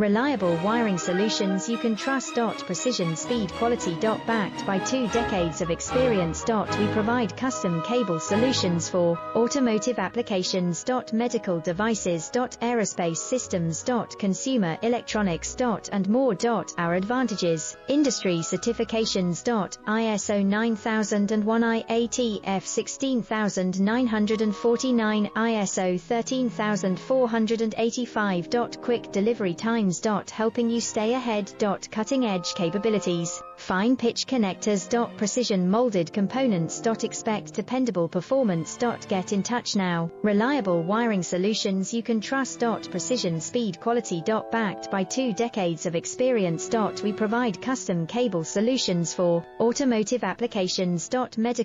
Reliable wiring solutions you can trust. Precision, speed, quality. Backed by 2 decades of experience. We provide custom cable solutions for automotive applications. Medical devices. Aerospace systems. Consumer electronics. And more. Our advantages: industry certifications. ISO 9001, IATF 16949, ISO 13485. Quick delivery times. Helping you stay ahead. Cutting edge capabilities. Fine pitch connectors. Precision molded components. Expect dependable performance. Get in touch now. Reliable wiring solutions you can trust. Precision, speed, quality. Backed by 2 decades of experience. We provide custom cable solutions for automotive applications. Medical